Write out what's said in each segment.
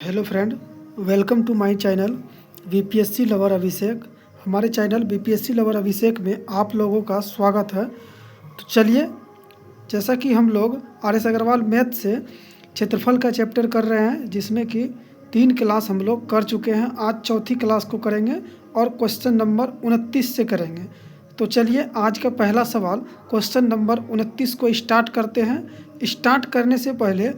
Hello friend, welcome to my channel BPSC lover Abhishek. हमारे channel BPSC lover अभिषेक में आप लोगों का स्वागत है। तो चलिए, जैसा कि हम लोग आर एस अग्रवाल मैथ से क्षेत्रफल का चैप्टर कर रहे हैं, जिसमें कि 3 क्लास हम लोग कर चुके हैं। आज चौथी क्लास को करेंगे और क्वेश्चन नंबर 29 से करेंगे। तो चलिए, आज का पहला सवाल क्वेश्चन नंबर 29 को स्टार्ट करते हैं। स्टार्ट करने से पहले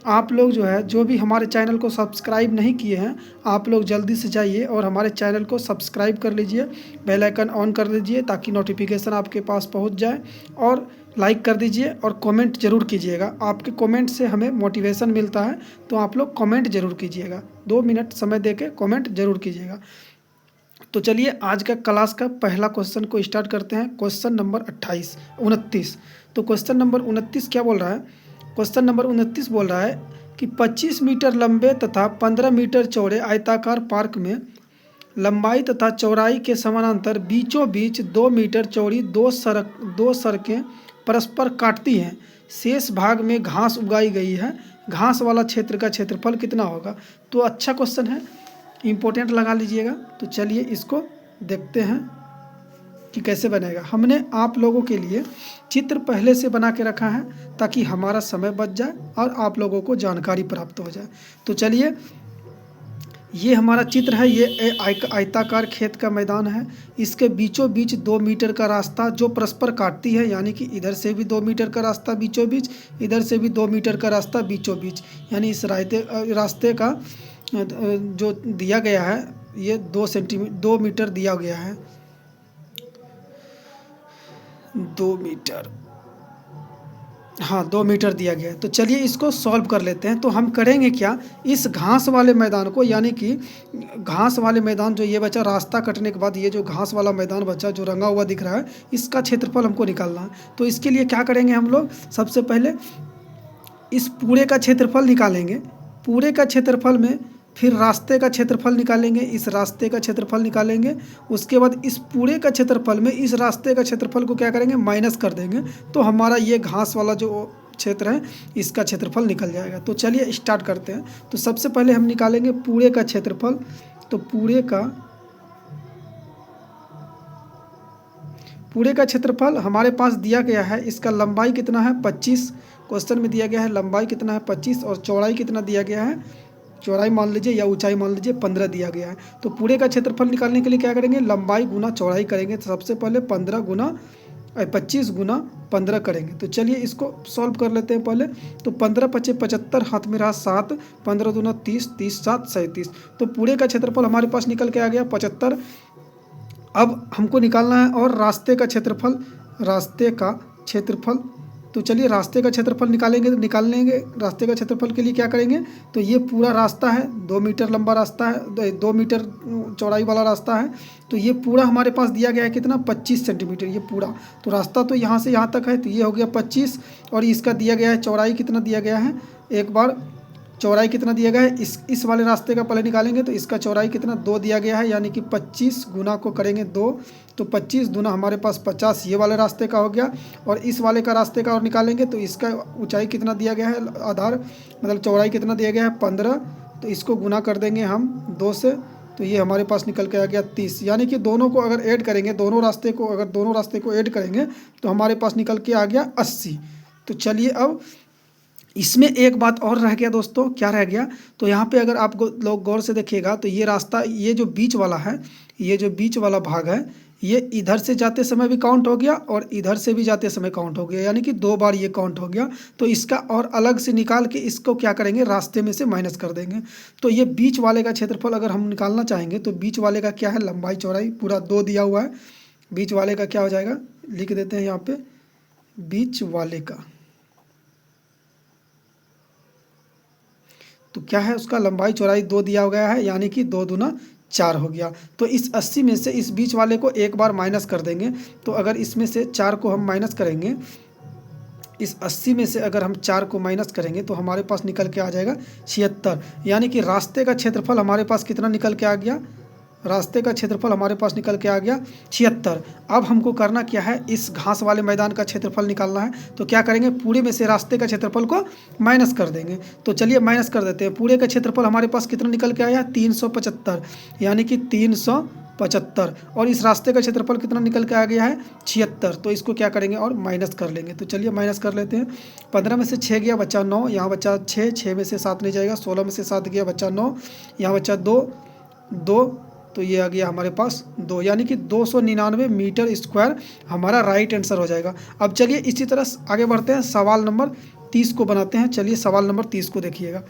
आप लोग जो भी हमारे चैनल को सब्सक्राइब नहीं किए हैं, आप लोग जल्दी से जाइए और हमारे चैनल को सब्सक्राइब कर लीजिए, बेल आइकन ऑन कर लीजिए ताकि नोटिफिकेशन आपके पास पहुंच जाए, और लाइक कर दीजिए और कमेंट ज़रूर कीजिएगा। आपके कमेंट से हमें मोटिवेशन मिलता है, तो आप लोग कमेंट ज़रूर कीजिएगा। 2 मिनट समय दे के कमेंट ज़रूर कीजिएगा। तो चलिए, आज का क्लास का पहला क्वेश्चन को स्टार्ट करते हैं। Question number 29। तो क्वेश्चन नंबर 29 क्या बोल रहा है? क्वेश्चन नंबर 29 बोल रहा है कि 25 मीटर लंबे तथा 15 मीटर चौड़े आयताकार पार्क में लंबाई तथा चौड़ाई के समानांतर बीचों बीच 2 मीटर चौड़ी दो सड़कें परस्पर काटती हैं। शेष भाग में घास उगाई गई है। घास वाला क्षेत्र का क्षेत्रफल कितना होगा? तो अच्छा क्वेश्चन है, इम्पोर्टेंट लगा लीजिएगा। तो चलिए, इसको देखते हैं कि कैसे बनेगा। हमने आप लोगों के लिए चित्र पहले से बना के रखा है ताकि हमारा समय बच जाए और आप लोगों को जानकारी प्राप्त हो जाए। तो चलिए, ये हमारा चित्र है। ये आयताकार खेत का मैदान है। इसके बीचों बीच 2 मीटर का रास्ता जो परस्पर काटती है, यानी कि इधर से भी 2 मीटर का रास्ता बीचों बीच, इधर से भी 2 मीटर का रास्ता बीचों बीच, यानी इस रास्ते का जो दिया गया है ये 2 मीटर दिया गया है। 2 मीटर, हाँ 2 मीटर दिया गया है। तो चलिए, इसको सॉल्व कर लेते हैं। तो हम करेंगे क्या, इस घास वाले मैदान को, यानी कि घास वाले मैदान जो ये बचा रास्ता कटने के बाद, ये जो घास वाला मैदान बचा जो रंगा हुआ दिख रहा है, इसका क्षेत्रफल हमको निकालना है। तो इसके लिए क्या करेंगे हम लोग, सबसे पहले इस पूरे का क्षेत्रफल निकालेंगे। पूरे का क्षेत्रफल में फिर रास्ते का क्षेत्रफल निकालेंगे, इस रास्ते का क्षेत्रफल निकालेंगे। उसके बाद इस पूरे का क्षेत्रफल में इस रास्ते का क्षेत्रफल को क्या करेंगे, माइनस कर देंगे। तो हमारा ये घास वाला जो क्षेत्र है इसका क्षेत्रफल निकल जाएगा। तो चलिए स्टार्ट करते हैं। तो सबसे पहले हम निकालेंगे पूरे का क्षेत्रफल। तो पूरे का क्षेत्रफल हमारे पास दिया गया है। इसका लंबाई कितना है, 25। क्वेश्चन में दिया गया है लंबाई कितना है, 25, और चौड़ाई कितना दिया गया है, चौड़ाई मान लीजिए या ऊंचाई मान लीजिए 15 दिया गया है। तो पूरे का क्षेत्रफल निकालने के लिए क्या करेंगे, लंबाई गुना चौड़ाई करेंगे। तो सबसे पहले 25 गुना 15 करेंगे। तो चलिए इसको सॉल्व कर लेते हैं पहले। तो 15 पचे 75, हाथ में रहा 7, 15 दूना 30, 30 7 37। तो पूरे का क्षेत्रफल हमारे पास निकल के आ गया 75। अब हमको निकालना है और रास्ते का क्षेत्रफल। तो चलिए रास्ते का क्षेत्रफल निकालेंगे। रास्ते का क्षेत्रफल के लिए क्या करेंगे, तो ये पूरा रास्ता है, 2 मीटर लंबा रास्ता है, 2 मीटर चौड़ाई वाला रास्ता है। तो ये पूरा हमारे पास दिया गया है कितना, 25 सेंटीमीटर, ये पूरा। तो रास्ता तो यहाँ से यहाँ तक है, तो ये हो गया 25, और इसका दिया गया है चौड़ाई कितना दिया गया है, एक बार चौड़ाई कितना दिया गया है, इस वाले रास्ते का पहले निकालेंगे। तो इसका चौड़ाई कितना 2 दिया गया है, यानी कि 25 गुना को करेंगे 2। तो 25 दूना हमारे पास 50 ये वाले रास्ते का हो गया, और इस वाले का रास्ते का और निकालेंगे। तो इसका ऊंचाई कितना दिया गया है, आधार मतलब चौड़ाई कितना दिया गया है 15। तो इसको गुना कर देंगे हम 2 से। तो ये हमारे पास निकल के आ गया 30, यानी कि दोनों को अगर ऐड करेंगे, दोनों रास्ते को ऐड करेंगे तो हमारे पास निकल के आ गया 80। तो चलिए, अब इसमें एक बात और रह गया दोस्तों, क्या रह गया, तो यहाँ पे अगर आप लोग गौर से देखिएगा तो ये रास्ता, ये जो बीच वाला है, ये जो बीच वाला भाग है, ये इधर से जाते समय भी काउंट हो गया और इधर से भी जाते समय काउंट हो गया, यानी कि 2 बार ये काउंट हो गया। तो इसका और अलग से निकाल के इसको क्या करेंगे, रास्ते में से माइनस कर देंगे। तो ये बीच वाले का क्षेत्रफल अगर हम निकालना चाहेंगे, तो बीच वाले का क्या है, लंबाई चौड़ाई पूरा 2 दिया हुआ है। बीच वाले का क्या हो जाएगा, लिख देते हैं यहाँ पे, बीच वाले का तो क्या है, उसका लंबाई चौड़ाई 2 दिया गया है, यानी कि 2 दूना 4 हो गया। तो इस 80 में से इस बीच वाले को एक बार माइनस कर देंगे। तो अगर इसमें से 4 को हम माइनस करेंगे, इस 80 में से अगर हम 4 को माइनस करेंगे तो हमारे पास निकल के आ जाएगा 76, यानी कि रास्ते का क्षेत्रफल हमारे पास कितना निकल के आ गया, रास्ते का क्षेत्रफल हमारे पास निकल के आ गया 76। अब हमको करना क्या है, इस घास वाले मैदान का क्षेत्रफल निकालना है। तो क्या करेंगे, पूरे में से रास्ते का क्षेत्रफल को माइनस कर देंगे। तो चलिए माइनस कर देते हैं। पूरे का क्षेत्रफल हमारे पास कितना निकल के आया, 375, यानी कि 375। और इस रास्ते का क्षेत्रफल कितना निकल के आ गया है, 76। तो इसको क्या करेंगे और माइनस कर लेंगे। तो चलिए माइनस कर लेते हैं। 15 में से 6 गया, बचा 9, यहाँ बचा 6, 6 में से 7 नहीं जाएगा, 16 में से 7 गया, बचा 9, यहाँ बचा 2, 2, तो ये आ गया हमारे पास 2, यानी कि 299 मीटर स्क्वायर हमारा राइट आंसर हो जाएगा। अब चलिए इसी तरह आगे बढ़ते हैं, सवाल नंबर 30 को बनाते हैं। चलिए सवाल नंबर 30 को देखिएगा।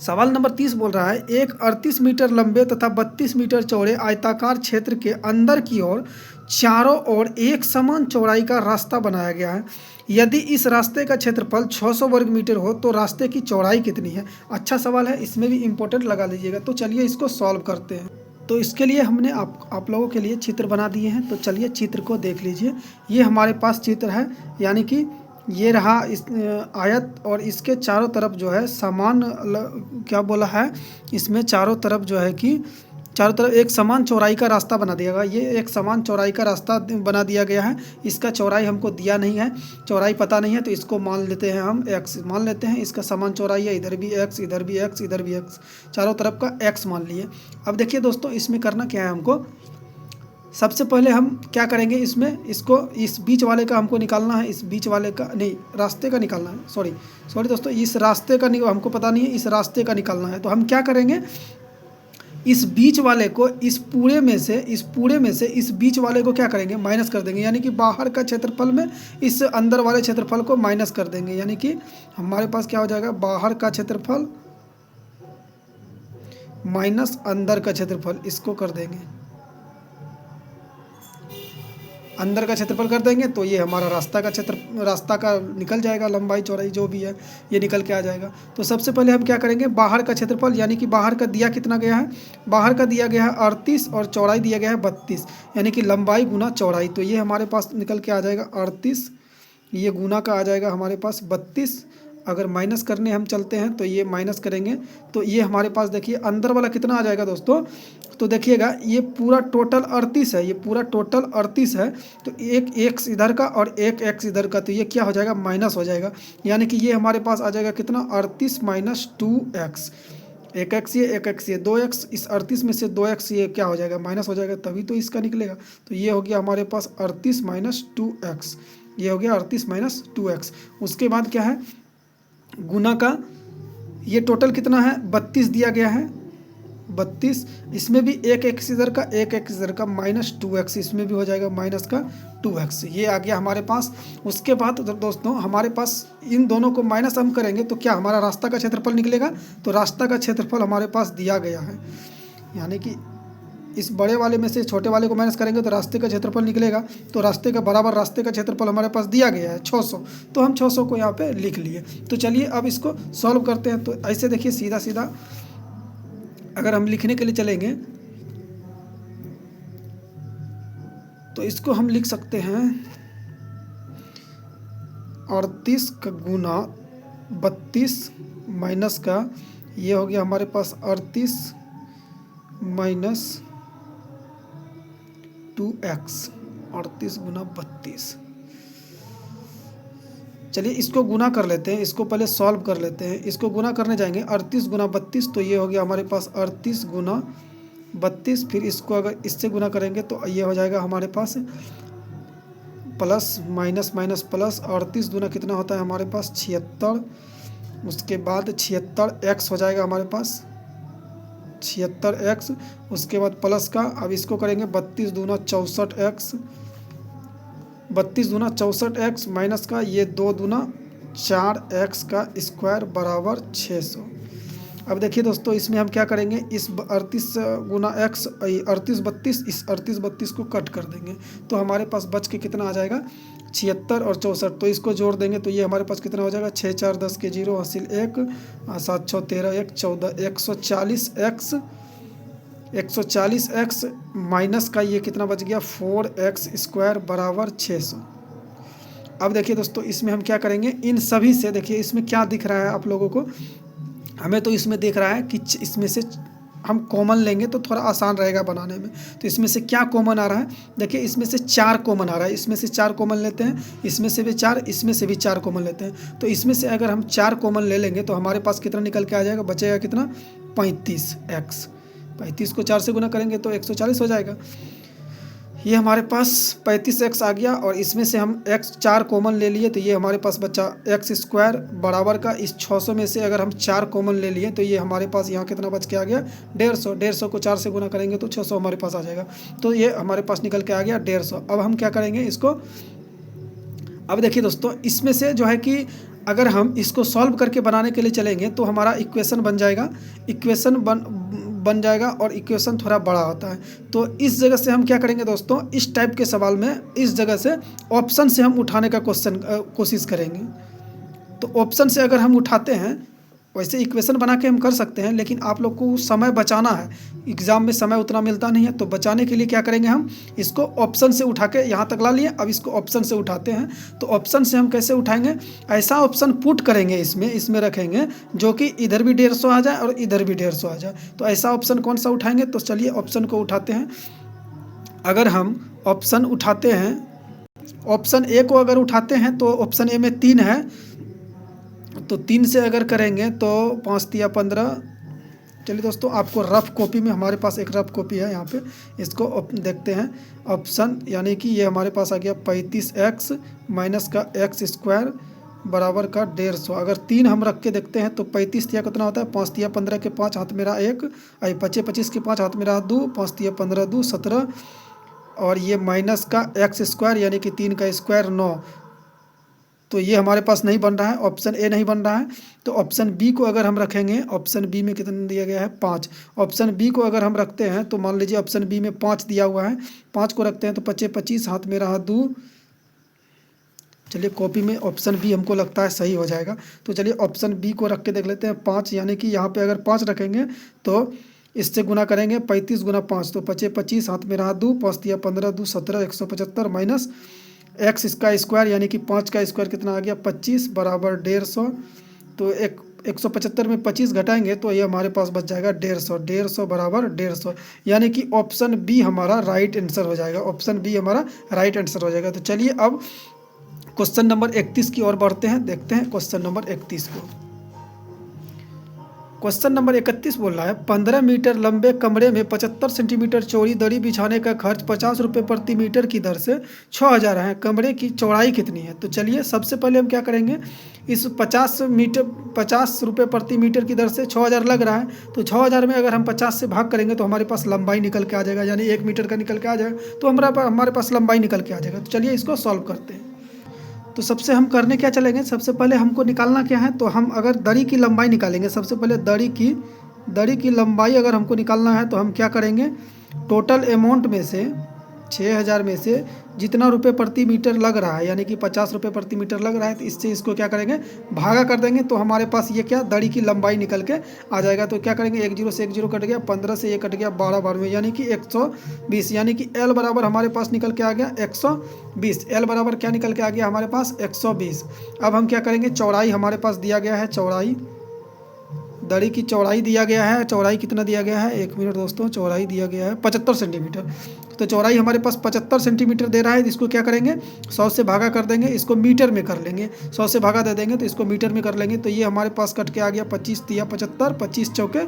सवाल नंबर 30 बोल रहा है, एक 38 मीटर लंबे तथा 32 मीटर चौड़े आयताकार क्षेत्र के अंदर की ओर चारों ओर एक समान चौड़ाई का रास्ता बनाया गया है। यदि इस रास्ते का क्षेत्रफल 600 वर्ग मीटर हो तो रास्ते की चौड़ाई कितनी है। अच्छा सवाल है, इसमें भी इम्पोर्टेंट लगा लीजिएगा। तो चलिए इसको सॉल्व करते हैं। तो इसके लिए हमने आप लोगों के लिए चित्र बना दिए हैं। तो चलिए चित्र को देख लीजिए। ये हमारे पास चित्र है, यानी कि ये रहा इस आयत, और इसके चारों तरफ जो है समान क्या बोला है, इसमें चारों तरफ जो है कि चारों तरफ एक समान चौड़ाई का रास्ता बना दिया गया। ये एक समान चौड़ाई का रास्ता बना दिया गया है। इसका चौड़ाई हमको दिया नहीं है, चौड़ाई पता नहीं है, तो इसको मान लेते हैं हम x मान लेते हैं। इसका समान चौड़ाई है, इधर भी x, इधर भी x, इधर भी x, चारों तरफ का x मान लिए। अब देखिए दोस्तों, इसमें करना क्या है हमको, सबसे पहले हम क्या करेंगे, इसमें इसको इस बीच वाले का हमको निकालना है, इस बीच वाले का नहीं, रास्ते का निकालना है। सॉरी दोस्तों, इस रास्ते का हमको पता नहीं है, इस रास्ते का निकालना है। तो हम क्या करेंगे, इस बीच वाले को इस पूरे में से इस बीच वाले को क्या करेंगे, माइनस कर देंगे। यानी कि बाहर का क्षेत्रफल में इस अंदर वाले क्षेत्रफल को माइनस कर देंगे। यानी कि हमारे पास क्या हो जाएगा, बाहर का क्षेत्रफल माइनस अंदर का क्षेत्रफल, इसको कर देंगे, अंदर का क्षेत्रफल कर देंगे। तो ये हमारा रास्ता का निकल जाएगा, लंबाई चौड़ाई जो भी है ये निकल के आ जाएगा। तो सबसे पहले हम क्या करेंगे, बाहर का क्षेत्रफल, यानी कि बाहर का दिया कितना गया है, बाहर का दिया गया है 38 और चौड़ाई दिया गया है 32, यानी कि लंबाई गुना चौड़ाई। तो ये हमारे पास निकल के आ जाएगा 38, ये गुना का आ जाएगा हमारे पास 32। अगर माइनस करने हम चलते हैं तो ये माइनस करेंगे तो ये हमारे पास देखिए अंदर वाला कितना आ जाएगा दोस्तों। तो देखिएगा ये पूरा टोटल 38 है, ये पूरा टोटल 38 है। तो एक x इधर का और एक x इधर का, तो ये क्या हो जाएगा, माइनस हो जाएगा। यानी कि ये हमारे पास आ जाएगा कितना, 38 माइनस 2x, एक x ये, एक x ये, 2x, इस 38 में से 2x ये क्या हो जाएगा, माइनस हो जाएगा, तभी तो इसका निकलेगा। तो ये हो गया हमारे पास 38 माइनस 2x, ये हो गया 38 माइनस 2x। उसके बाद क्या है, गुना का, ये टोटल कितना है, 32 दिया गया है, 32, इसमें भी एक x इधर का, एक x इधर का, माइनस 2x, इसमें भी हो जाएगा माइनस का 2x, ये आ गया हमारे पास। उसके बाद दोस्तों हमारे पास इन दोनों को माइनस हम करेंगे तो क्या हमारा रास्ता का क्षेत्रफल निकलेगा। तो रास्ता का क्षेत्रफल हमारे पास दिया गया है, यानी कि इस बड़े वाले में से छोटे वाले को माइनस करेंगे तो रास्ते का क्षेत्रफल निकलेगा। तो रास्ते का बराबर रास्ते का क्षेत्रफल हमारे पास दिया गया है 600, तो हम 600 को यहाँ पे लिख लिए। तो चलिए अब इसको सॉल्व करते हैं। तो ऐसे देखिए सीधा सीधा अगर हम लिखने के लिए चलेंगे तो इसको हम लिख सकते हैं 38 का गुना 32 माइनस का, ये हो गया हमारे पास 38 माइनस 2x, 38 गुना 32। चलिए इसको गुना कर लेते हैं, इसको पहले सॉल्व कर लेते हैं। इसको गुना करने जाएंगे 38 गुना 32, तो ये हो गया हमारे पास 38 गुना 32। फिर इसको अगर इससे गुना करेंगे तो ये हो जाएगा हमारे पास प्लस माइनस माइनस प्लस, 38 गुना कितना होता है हमारे पास 76। उसके बाद 76x हो जाएगा हमारे पास 76x। उसके बाद प्लस का, अब इसको करेंगे 32 दूना 64x, 32 दूना 64x माइनस का ये 2 दूना 4x का स्क्वायर बराबर 600। अब देखिए दोस्तों इसमें हम क्या करेंगे, इस 38 गुना x 38 32, इस 38 32 को कट कर देंगे तो हमारे पास बच के कितना आ जाएगा 76 और 64। तो इसको जोड़ देंगे तो ये हमारे पास कितना हो जाएगा 6 4 10 के 0 हासिल 1, 7 6 13 1 14, 140x माइनस का ये कितना बच गया 4x स्क्वायर बराबर 600। अब देखिए दोस्तों इसमें हम क्या करेंगे, इन सभी से देखिए इसमें क्या दिख रहा है आप लोगों को, हमें तो इसमें देख रहा है कि इसमें से हम कॉमन लेंगे तो थोड़ा आसान रहेगा बनाने में। तो इसमें से क्या कॉमन आ रहा है, देखिए इसमें से 4 कॉमन आ रहा है, इसमें से 4 कॉमन लेते हैं, इसमें से भी 4, इसमें से भी 4 कॉमन लेते हैं। तो इसमें से अगर हम 4 कॉमन ले लेंगे तो हमारे पास कितना निकल के आ जाएगा, बचेगा कितना 35x। 35 को 4 से गुना करेंगे तो 140 हो जाएगा। ये हमारे पास 35x आ गया और इसमें से हम x 4 कॉमन ले लिए तो ये हमारे पास बचा x स्क्वायर बराबर का इस 600 में से अगर हम 4 कॉमन ले लिए तो ये हमारे पास यहाँ कितना बच के आ गया 150। 150 को 4 से गुना करेंगे तो 600 हमारे पास आ जाएगा। तो ये हमारे पास निकल के आ गया 150। अब हम क्या करेंगे इसको, अब देखिए दोस्तों इसमें से जो है कि अगर हम इसको सॉल्व करके बनाने के लिए चलेंगे तो हमारा इक्वेशन बन जाएगा, इक्वेशन बन जाएगा और इक्वेशन थोड़ा बड़ा होता है। तो इस जगह से हम क्या करेंगे दोस्तों, इस टाइप के सवाल में इस जगह से ऑप्शन से हम उठाने का कोशिश करेंगे। तो ऑप्शन से अगर हम उठाते हैं, वैसे इक्वेशन बना के हम कर सकते हैं, लेकिन आप लोग को समय बचाना है, एग्ज़ाम में समय उतना मिलता नहीं है। तो बचाने के लिए क्या करेंगे, हम इसको ऑप्शन से उठा के यहाँ तक ला लिए, अब इसको ऑप्शन से उठाते हैं। तो ऑप्शन से हम कैसे उठाएंगे, ऐसा ऑप्शन पुट करेंगे, इसमें रखेंगे जो कि इधर भी 150 आ जाए और इधर भी 150 आ जाए। तो ऐसा ऑप्शन कौन सा उठाएंगे, तो चलिए ऑप्शन को उठाते हैं। अगर हम ऑप्शन उठाते हैं, ऑप्शन ए को अगर उठाते हैं तो ऑप्शन ए में 3 है, तो 3 से अगर करेंगे तो 5 तिया 15। चलिए दोस्तों आपको रफ़ कॉपी में, हमारे पास एक रफ़ कॉपी है यहाँ पे, इसको देखते हैं। ऑप्शन यानी कि ये हमारे पास आ गया 35x माइनस का x स्क्वायर बराबर का 150। अगर 3 हम रख के देखते हैं तो 35 तिया कितना होता है, 5 तिया 15 के 5 हाथ में रहा 1, 25 के 5 हाथ में रहा 2, 5 तिया 15 2 17, और ये माइनस का x स्क्वायर यानी कि 3 का स्क्वायर 9। तो ये हमारे पास नहीं बन रहा है, ऑप्शन ए नहीं बन रहा है। तो ऑप्शन बी को अगर हम रखेंगे, ऑप्शन बी में कितना दिया गया है 5। ऑप्शन बी को अगर हम रखते हैं तो मान लीजिए ऑप्शन बी में 5 दिया हुआ है, 5 को रखते हैं तो 25 हाथ में रहा 2। चलिए कॉपी में ऑप्शन बी हमको लगता है सही हो जाएगा। तो चलिए ऑप्शन बी को रख के देख लेते हैं 5, यानी कि यहाँ पे अगर 5 रखेंगे तो इससे गुना करेंगे 35 गुना 5 तो 25 हाथ में रहा 2, 5 तिया 15 2 17 175 माइनस x इसका स्क्वायर यानी कि 5 का स्क्वायर कितना आ गया 25 बराबर 150। तो 175 में 25 घटाएंगे तो ये हमारे पास बच जाएगा 150 बराबर 150, यानी कि ऑप्शन बी हमारा राइट आंसर हो जाएगा। ऑप्शन बी हमारा राइट आंसर हो जाएगा। तो चलिए अब क्वेश्चन नंबर 31 की ओर बढ़ते हैं, देखते हैं क्वेश्चन नंबर 31 को। क्वेश्चन नंबर 31 बोल रहा है 15 मीटर लंबे कमरे में 75 सेंटीमीटर चौड़ी दरी बिछाने का खर्च 50 रुपये प्रति मीटर की दर से 6000 है। कमरे की चौड़ाई कितनी है। तो चलिए सबसे पहले हम क्या करेंगे, इस 50 रुपये प्रति मीटर की दर से 6000 लग रहा है, तो 6000 में अगर हम 50 से भाग करेंगे तो हमारे पास लंबाई निकल के आ जाएगा, यानी 1 मीटर का निकल के आ जाएगा। तो हमारे पास लंबाई निकल के आ जाएगा। तो चलिए इसको सॉल्व करते हैं। तो सबसे हम करने क्या चलेंगे, सबसे पहले हमको निकालना क्या है, तो हम अगर दरी की लंबाई निकालेंगे। सबसे पहले दरी की लंबाई अगर हमको निकालना है तो हम क्या करेंगे, टोटल अमाउंट में से 6000 में से जितना रुपए प्रति मीटर लग रहा है, यानी कि 50 रुपये प्रति मीटर लग रहा है, तो इससे इसको क्या करेंगे भागा कर देंगे। तो हमारे पास ये क्या दरी की लंबाई निकल के आ जाएगा। तो क्या करेंगे 1 0 से 1 0 कट गया, 15 से ये कट गया 12 12 में, यानी कि 120, यानी कि L बराबर हमारे पास निकल के आ गया 120। L बराबर क्या निकल के आ गया हमारे पास 120। अब हम क्या करेंगे, चौड़ाई हमारे पास दिया गया है, चौड़ाई दरी की चौड़ाई दिया गया है। चौड़ाई कितना दिया गया है, 1 मिनट दोस्तों, चौड़ाई दिया गया है 75 सेंटीमीटर। तो चौड़ाई हमारे पास 75 सेंटीमीटर दे रहा है। इसको क्या करेंगे 100 से भागा कर देंगे, इसको मीटर में कर लेंगे, 100 से भागा दे देंगे तो इसको मीटर में कर लेंगे। तो ये हमारे पास कट के आ गया 25 तिया 75, 25 चौके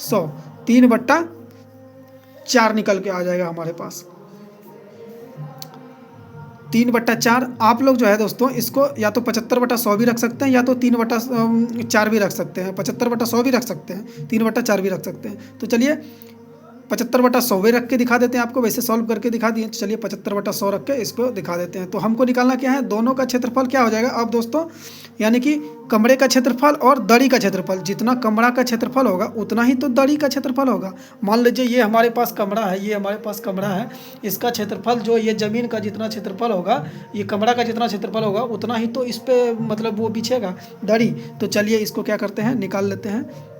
100, 3/4 निकल के आ जाएगा हमारे पास, 3/4। आप लोग जो है दोस्तों इसको या तो 75/100 भी रख सकते हैं, या तो 3/4 भी रख सकते हैं, 75/100 भी रख सकते हैं, 3/4 भी रख सकते हैं। तो चलिए 75/100 रख के दिखा देते हैं आपको, वैसे सॉल्व करके दिखा दिए। तो चलिए 75/100 रख के इसको दिखा देते हैं। तो हमको निकालना क्या है, दोनों का क्षेत्रफल क्या हो जाएगा अब दोस्तों, यानी कि कमरे का क्षेत्रफल और दरी का क्षेत्रफल। जितना कमरा का क्षेत्रफल होगा उतना ही तो दरी का क्षेत्रफल होगा। मान लीजिए ये हमारे पास कमरा है, ये हमारे पास कमरा है, इसका क्षेत्रफल जो ये ज़मीन का जितना क्षेत्रफल होगा, ये कमरा का जितना क्षेत्रफल होगा उतना ही तो इस पर मतलब वो बिछेगा दरी। तो चलिए इसको क्या करते हैं, निकाल लेते हैं।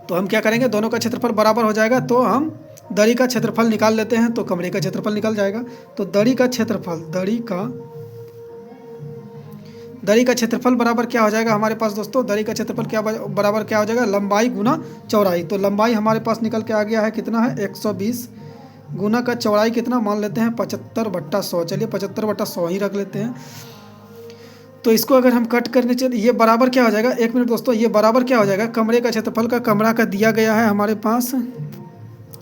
तो हम क्या करेंगे, दोनों का क्षेत्रफल बराबर हो जाएगा तो हम दरी का क्षेत्रफल निकाल लेते हैं, तो कमरे का क्षेत्रफल निकल जाएगा। तो दरी का दरी का क्षेत्रफल बराबर क्या हो जाएगा हमारे पास दोस्तों, दरी का क्षेत्रफल क्या बराबर क्या हो जाएगा, लंबाई गुना चौड़ाई। तो लंबाई हमारे पास निकल के आ गया है कितना है 120 गुना का चौड़ाई कितना मान लेते हैं 75/100। चलिए 75/100 ही रख लेते हैं। तो इसको अगर हम कट करने चले, ये बराबर क्या हो जाएगा, 1 मिनट दोस्तों, ये बराबर क्या हो जाएगा, कमरे का क्षेत्रफल का कमरा का दिया गया है हमारे पास,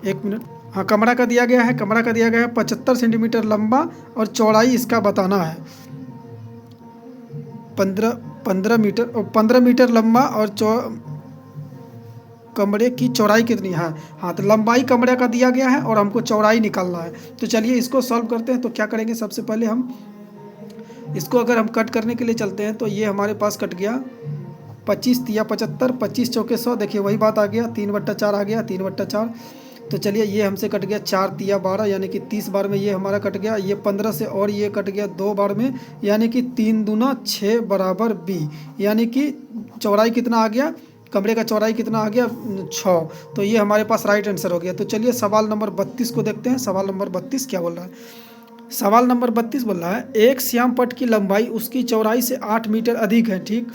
1 मिनट, हाँ कमरा का दिया गया है, कमरा का दिया गया है 75 सेंटीमीटर लंबा और चौड़ाई इसका बताना है 15 मीटर लंबा और कमरे की चौड़ाई कितनी है। हाँ तो लंबाई कमरे का दिया गया है और हमको चौड़ाई निकालना है। तो चलिए इसको सॉल्व करते हैं। तो क्या करेंगे, सबसे पहले हम इसको अगर हम कट करने के लिए चलते हैं तो ये हमारे पास कट गया 25 तिया 75, 25 चौके 100, देखिए वही बात आ गया, 3/4 आ गया, 3/4। तो चलिए ये हमसे कट गया 4 तिया 12, यानी कि 30 बार में ये हमारा कट गया, ये 15 से और ये कट गया 2 बार में, यानी कि 3 दूना 6 बराबर b, यानी कि चौड़ाई कितना आ गया, कमरे का चौड़ाई कितना आ गया 6। तो ये हमारे पास राइट आंसर हो गया। तो चलिए सवाल नंबर 32 को देखते हैं। सवाल नंबर 32 क्या बोल रहा है। सवाल नंबर 32 बोल रहा है एक श्याम पट्ट की लंबाई उसकी चौड़ाई से 8 मीटर अधिक है, ठीक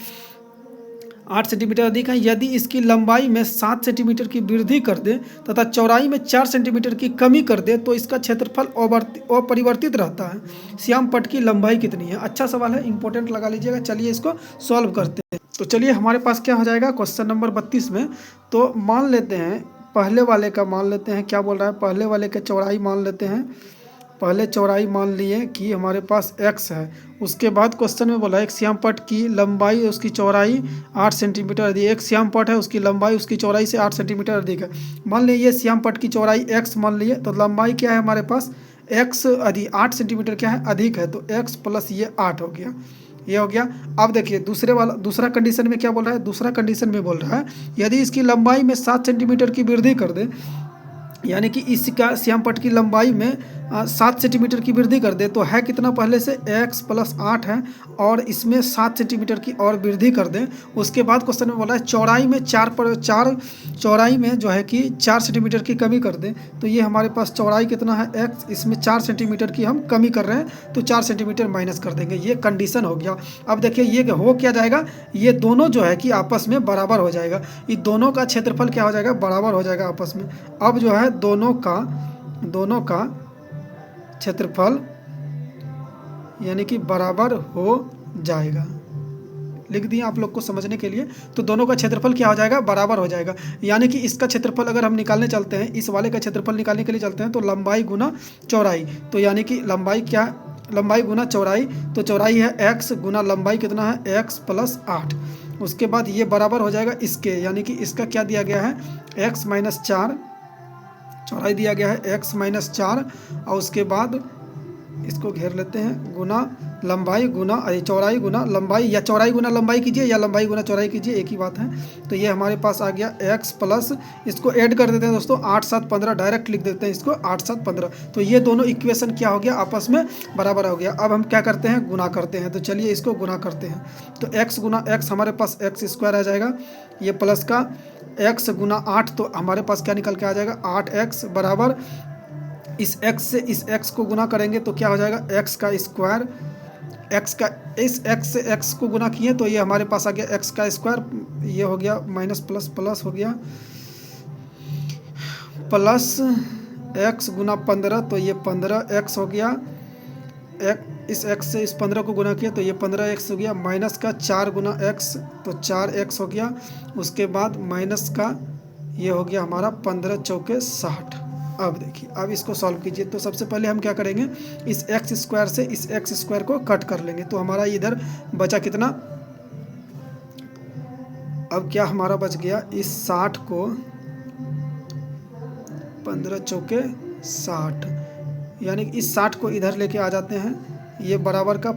8 सेंटीमीटर अधिक है। यदि इसकी लंबाई में 7 सेंटीमीटर की वृद्धि कर दे तथा चौड़ाई में 4 सेंटीमीटर की कमी कर दे तो इसका क्षेत्रफल अपरिवर्तित रहता है। श्याम पट्ट की लंबाई कितनी है। अच्छा सवाल है, इंपॉर्टेंट लगा लीजिएगा। चलिए इसको सॉल्व करते हैं। तो चलिए हमारे पास क्या हो जाएगा क्वेश्चन नंबर 32 में, तो मान लेते हैं पहले वाले का, मान लेते हैं क्या बोल रहा है, पहले वाले का चौड़ाई मान लेते हैं, पहले चौड़ाई मान लिए कि हमारे पास x है। उसके बाद क्वेश्चन में बोला एक श्याम पट्ट की लंबाई उसकी चौड़ाई 8 सेंटीमीटर अधिक, एक श्याम पट्ट है उसकी लंबाई उसकी चौड़ाई से 8 सेंटीमीटर अधिक है। मान लीजिए ये श्याम पट्ट की चौड़ाई x मान लिए, तो लंबाई क्या है हमारे पास x अधिक 8 सेंटीमीटर क्या है अधिक है, तो x प्लस ये 8 हो गया, ये हो गया। अब देखिए दूसरा कंडीशन में क्या बोल रहा है, दूसरा कंडीशन में बोल रहा है यदि इसकी लंबाई में 7 सेंटीमीटर की वृद्धि कर दे, यानी कि इसका श्याम पट्ट की लंबाई में 7 सेंटीमीटर की वृद्धि कर दे, तो है कितना पहले से x प्लस 8 है और इसमें 7 सेंटीमीटर की और वृद्धि कर दें। उसके बाद क्वेश्चन में बोला है चौड़ाई में 4 चौड़ाई में जो है कि 4 सेंटीमीटर की कमी कर दें, तो ये हमारे पास चौड़ाई कितना है x, इसमें 4 सेंटीमीटर की हम कमी कर रहे हैं तो 4 सेंटीमीटर माइनस कर देंगे, ये कंडीशन हो गया। अब देखिए ये हो क्या जाएगा, ये दोनों जो है कि आपस में बराबर हो जाएगा, ये दोनों का क्षेत्रफल क्या हो जाएगा, बराबर हो जाएगा आपस में। अब जो है दोनों का क्षेत्रफल यानी कि बराबर हो जाएगा, लिख दिए आप लोग को समझने के लिए। तो दोनों का क्षेत्रफल क्या हो जाएगा, बराबर हो जाएगा, यानी कि इसका क्षेत्रफल अगर हम निकालने चलते हैं, इस वाले का क्षेत्रफल निकालने के लिए चलते हैं तो लंबाई गुना चौड़ाई, तो यानी कि लंबाई क्या, लंबाई गुना चौड़ाई, तो चौड़ाई है x गुना लंबाई कितना है x प्लस 8। उसके बाद ये बराबर हो जाएगा इसके, यानी कि इसका क्या दिया गया है x माइनस 4, चौड़ाई दिया गया है x माइनस 4, और उसके बाद इसको घेर लेते हैं गुना लंबाई गुना चौड़ाई गुना लंबाई, या चौड़ाई गुना लंबाई कीजिए या लंबाई गुना चौड़ाई कीजिए, एक ही बात है। तो ये हमारे पास आ गया x प्लस, इसको ऐड कर देते हैं दोस्तों 8 7 15, डायरेक्ट लिख देते हैं इसको 8 7 15। तो ये दोनों इक्वेशन क्या हो गया, आपस में बराबर हो गया। अब हम क्या करते हैं, गुना करते हैं। तो चलिए इसको गुना करते हैं। तो x गुना x हमारे पास x स्क्वायर आ जाएगा, ये प्लस का x गुना 8, तो हमारे पास क्या निकल के आ जाएगा 8x बराबर इस x से इस x को गुना करेंगे तो क्या हो जाएगा x का स्क्वायर, x का इस x से x को गुना किए तो ये हमारे पास आ गया x का स्क्वायर, ये हो गया माइनस प्लस प्लस हो गया प्लस x गुना 15, तो ये 15x हो गया, इस x से इस 15 को गुना किया तो ये 15x हो गया, माइनस का 4 गुना x तो 4x हो गया। उसके बाद माइनस का ये हो गया हमारा 15 चौके 60। अब देखिए अब इसको सॉल्व कीजिए। तो सबसे पहले हम क्या करेंगे, इस x स्क्वायर से इस x स्क्वायर को कट कर लेंगे, तो हमारा इधर बचा कितना, अब क्या हमारा बच गया, इस 60 को 15 चौके 60, यानी कि इस 60 को इधर लेके आ जाते हैं, ये बराबर का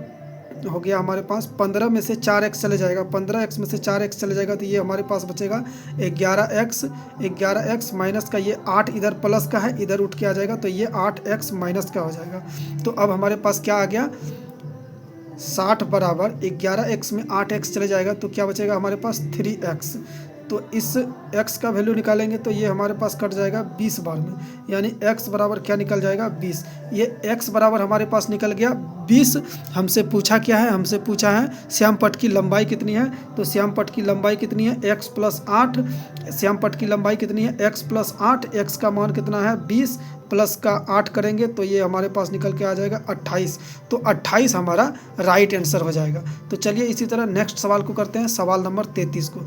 हो गया हमारे पास 15 में से 4x चले जाएगा, 15x में से 4x चले जाएगा तो ये हमारे पास बचेगा 11x माइनस का ये 8 इधर प्लस का है, इधर उठ के आ जाएगा तो ये 8x माइनस का हो जाएगा। तो अब हमारे पास क्या आ गया 60 बराबर 11x में 8x चले जाएगा तो क्या बचेगा हमारे पास 3x। तो इस x का वैल्यू निकालेंगे तो ये हमारे पास कट जाएगा 20 बार में, यानी x बराबर क्या निकल जाएगा 20। ये x बराबर हमारे पास निकल गया 20। हमसे पूछा क्या है, हमसे पूछा है श्याम पट की लंबाई कितनी है। तो श्याम पट की लंबाई कितनी है x + 8। श्याम पट की लंबाई कितनी है x + 8। x का मान कितना है 20 प्लस का 8 करेंगे तो ये हमारे पास निकल के आ जाएगा 28। तो 28 हमारा राइट आंसर हो जाएगा। तो चलिए इसी तरह नेक्स्ट सवाल को करते हैं, सवाल नंबर 33 को।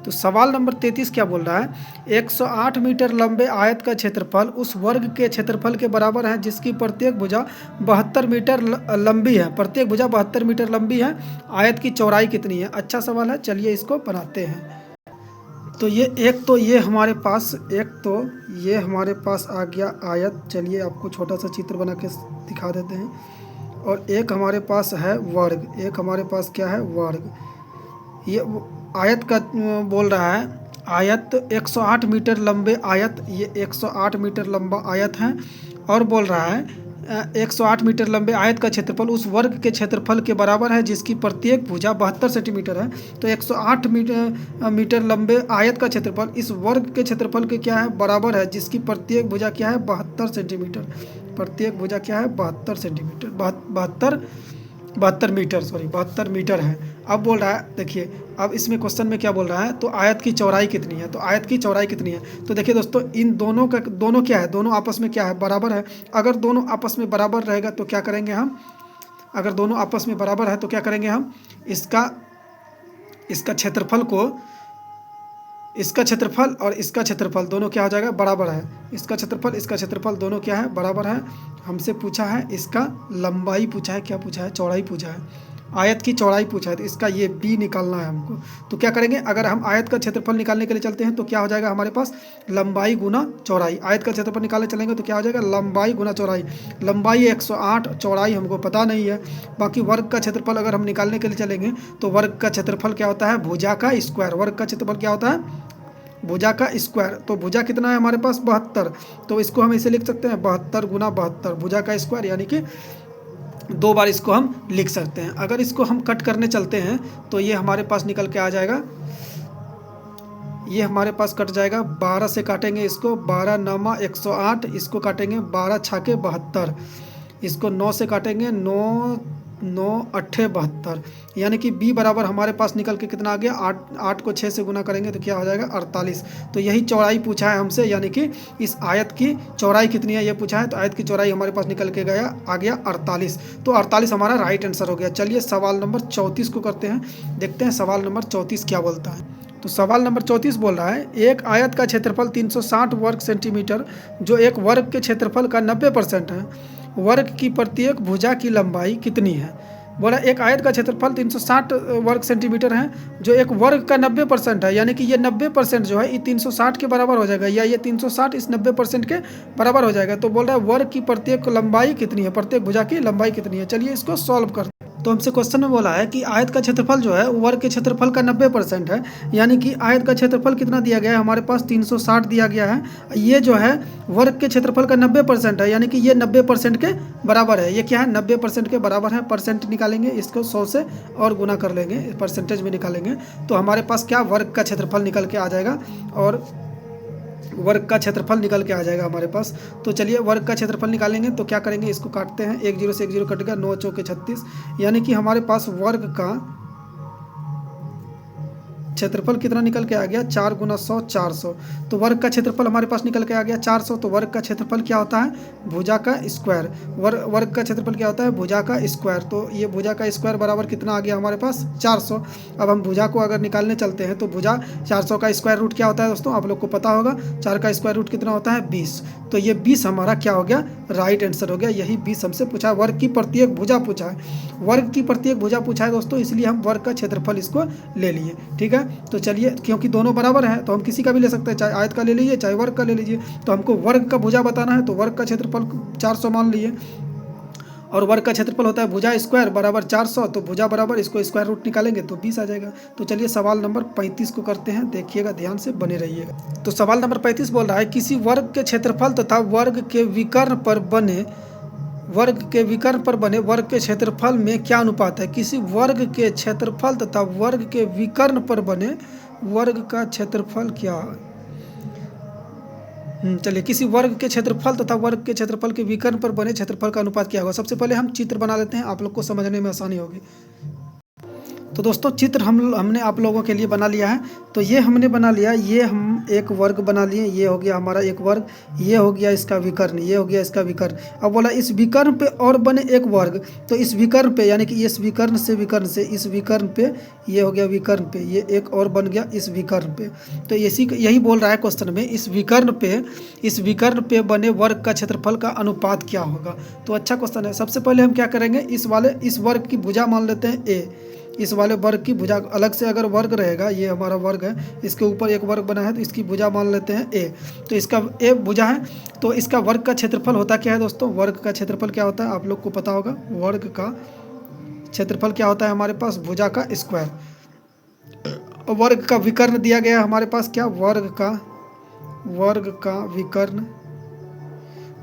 तो सवाल नंबर 33 क्या बोल रहा है, 108 मीटर लंबे आयत का क्षेत्रफल उस वर्ग के क्षेत्रफल के बराबर है जिसकी प्रत्येक भुजा 72 मीटर लंबी है। प्रत्येक भुजा 72 मीटर लंबी है। आयत की चौड़ाई कितनी है। अच्छा सवाल है, चलिए इसको बनाते हैं। तो ये हमारे पास आ गया आयत। चलिए आपको छोटा सा चित्र बना के दिखा देते हैं। और एक हमारे पास है वर्ग, एक हमारे पास क्या है वर्ग। ये आयत का बोल रहा है, आयत 108 मीटर लंबे आयत, ये 108 मीटर लंबा आयत है। और बोल रहा है 108 मीटर लंबे आयत का क्षेत्रफल उस वर्ग के क्षेत्रफल के बराबर है जिसकी प्रत्येक भुजा 72 सेंटीमीटर है। तो 108 मीटर लंबे आयत का क्षेत्रफल इस वर्ग के क्षेत्रफल के क्या है बराबर है जिसकी प्रत्येक भुजा क्या है 72 सेंटीमीटर। प्रत्येक भुजा क्या है 72 सेंटीमीटर, 72 मीटर है। अब बोल रहा है, देखिए अब इसमें क्वेश्चन में क्या बोल रहा है, तो आयत की चौड़ाई कितनी है। तो आयत की चौड़ाई कितनी है, तो देखिए दोस्तों इन दोनों क्या है, दोनों आपस में क्या है बराबर है। अगर दोनों आपस में बराबर रहेगा तो क्या करेंगे हम, अगर दोनों आपस में बराबर है तो क्या करेंगे हम, इसका क्षेत्रफल को, इसका क्षेत्रफल और इसका क्षेत्रफल दोनों क्या हो जाएगा बराबर है। इसका क्षेत्रफल दोनों क्या है बराबर है। हमसे पूछा है इसका लंबाई पूछा है, क्या पूछा है चौड़ाई पूछा है, आयत की चौड़ाई पूछा है। तो इसका ये b निकालना है हमको। तो क्या करेंगे, अगर हम आयत का क्षेत्रफल निकालने के लिए चलते हैं तो क्या हो जाएगा हमारे पास लंबाई गुना चौड़ाई। आयत का क्षेत्रफल निकालने चलेंगे तो क्या हो जाएगा लंबाई गुना चौड़ाई। लंबाई 108, चौड़ाई हमको पता नहीं है। बाकी वर्ग का क्षेत्रफल अगर हम निकालने के लिए चलेंगे तो वर्ग का क्षेत्रफल क्या होता है भुजा का स्क्वायर। वर्ग का क्षेत्रफल क्या होता है भुजा का स्क्वायर। तो भुजा कितना है हमारे पास 72। तो इसको हम इसे लिख सकते हैं 72 गुना 72 भुजा का स्क्वायर, यानी कि 2 बार इसको हम लिख सकते हैं। अगर इसको हम कट करने चलते हैं तो ये हमारे पास निकल के आ जाएगा, ये हमारे पास कट जाएगा 12 से काटेंगे इसको, 12 9 108, इसको काटेंगे 12 छाके 72, इसको 9 से काटेंगे 9 9 8 72, यानी कि b बराबर हमारे पास निकल के कितना आ गया 8 को 6 से गुना करेंगे तो क्या हो जाएगा 48। तो यही चौड़ाई पूछा है हमसे, यानी कि इस आयत की चौड़ाई कितनी है ये पूछा है। तो आयत की चौड़ाई हमारे पास निकल के आ गया 48। तो 48 हमारा राइट आंसर हो गया। चलिए सवाल नंबर 34 को करते हैं, देखते हैं सवाल नंबर 34 क्या बोलता है। तो सवाल नंबर 34 बोल रहा है, एक आयत का क्षेत्रफल 360 वर्ग सेंटीमीटर जो एक वर्ग के क्षेत्रफल का 90% है। वर्ग की प्रत्येक भुजा की लंबाई कितनी है। बोला एक आयत का क्षेत्रफल 360 वर्ग सेंटीमीटर है जो एक वर्ग का 90% है, यानी कि ये 90% जो है ये 360 के बराबर हो जाएगा, या ये 360 इस 90% के बराबर हो जाएगा। तो बोल रहा है वर्ग की प्रत्येक लंबाई कितनी है, प्रत्येक भुजा की लंबाई कितनी है। चलिए इसको सॉल्व करते हैं। तो हमसे क्वेश्चन में बोला है कि आयत का क्षेत्रफल जो है वर्ग के क्षेत्रफल का 90% है, यानी कि आयत का क्षेत्रफल कितना दिया गया है हमारे पास 360 दिया गया है। ये जो है वर्ग के क्षेत्रफल का 90% है, यानी कि ये 90% के बराबर है। ये क्या है 90% के बराबर है। परसेंट निकालेंगे, इसको 100 से और गुना कर लेंगे, परसेंटेज में निकालेंगे तो हमारे पास क्या वर्ग का क्षेत्रफल निकल के आ जाएगा, और वर्ग का क्षेत्रफल निकल के आ जाएगा हमारे पास। तो चलिए वर्ग का क्षेत्रफल निकालेंगे तो क्या करेंगे, इसको काटते हैं, 1 0 से 1 0 कट गया, 9 चौके 36, यानी कि हमारे पास वर्ग का क्षेत्रफल कितना निकल के आ गया 4 गुना 100 400। तो वर्ग का क्षेत्रफल हमारे पास निकल के आ गया 400। तो वर्ग का क्षेत्रफल क्या होता है भुजा का स्क्वायर। वर्ग का क्षेत्रफल क्या होता है भुजा का स्क्वायर। तो ये भुजा का स्क्वायर बराबर कितना आ गया हमारे पास 400। अब हम भुजा को अगर निकालने चलते हैं तो भुजा 400 का स्क्वायर रूट क्या होता है दोस्तों, आप लोग को पता होगा 4 का स्क्वायर रूट कितना होता है 20। तो ये 20 हमारा क्या हो गया राइट आंसर हो गया। यही 20 हमसे पूछा है। वर्ग की प्रत्येक भुजा पूछा है, वर्ग की प्रत्येक भुजा पूछा है दोस्तों, इसलिए हम वर्ग का क्षेत्रफल इसको ले लिए। ठीक है, तो चलिए क्योंकि दोनों बराबर हैं तो हम किसी का भी ले सकते हैं, चाहे आयत का ले लीजिए चाहे वर्ग का ले लीजिए। तो हमको वर्ग का भुजा बताना है तो वर्ग का क्षेत्रफल 400 मान लिए, और वर्ग का क्षेत्रफल होता है भुजा स्क्वायर बराबर 400। तो भुजा बराबर इसको स्क्वायर रूट निकालेंगे तो 20 आ जाएगा। तो चलिए सवाल नंबर 35 को करते हैं, देखिएगा ध्यान से बने रहिएगा। तो सवाल नंबर 35 बोल रहा है किसी वर्ग के क्षेत्रफल तथा वर्ग के विकर्ण पर बने वर्ग के क्षेत्रफल में क्या अनुपात है। किसी वर्ग के क्षेत्रफल तथा वर्ग के विकर्ण पर बने वर्ग का क्षेत्रफल क्या है? चलिए, किसी वर्ग के क्षेत्रफल तथा वर्ग के क्षेत्रफल के विकर्ण पर बने क्षेत्रफल का अनुपात क्या होगा। सबसे पहले हम चित्र बना लेते हैं, आप लोग को समझने में आसानी होगी। तो दोस्तों चित्र हमने आप लोगों के लिए बना लिया है। तो ये हमने बना लिया, ये हम एक वर्ग बना लिए, ये हो गया हमारा एक वर्ग, ये हो गया इसका विकर्ण, ये हो गया इसका विकर्ण। अब बोला इस विकर्ण पे और बने एक वर्ग, तो इस विकर्ण पे यानी कि इस विकर्ण से इस विकर्ण पे, ये हो गया विकर्ण पे, ये एक और बन गया इस विकर्ण पे। तो यही बोल रहा है क्वेश्चन में, इस विकर्ण पे बने वर्ग का क्षेत्रफल का अनुपात क्या होगा। तो अच्छा क्वेश्चन है। सबसे पहले हम क्या करेंगे, इस वर्ग की भुजा मान लेते हैं ए। इस वाले वर्ग की भुजा अलग से अगर वर्ग रहेगा, ये हमारा वर्ग है, इसके ऊपर एक वर्ग बना है तो इसकी भुजा मान लेते हैं ए। तो इसका ए भुजा है, तो इसका वर्ग का क्षेत्रफल होता क्या है दोस्तों। वर्ग का क्षेत्रफल क्या होता है आप लोग को पता होगा। वर्ग का क्षेत्रफल क्या होता है हमारे पास, भुजा का स्क्वायर। वर्ग का विकर्ण दिया गया है हमारे पास क्या, वर्ग का विकर्ण।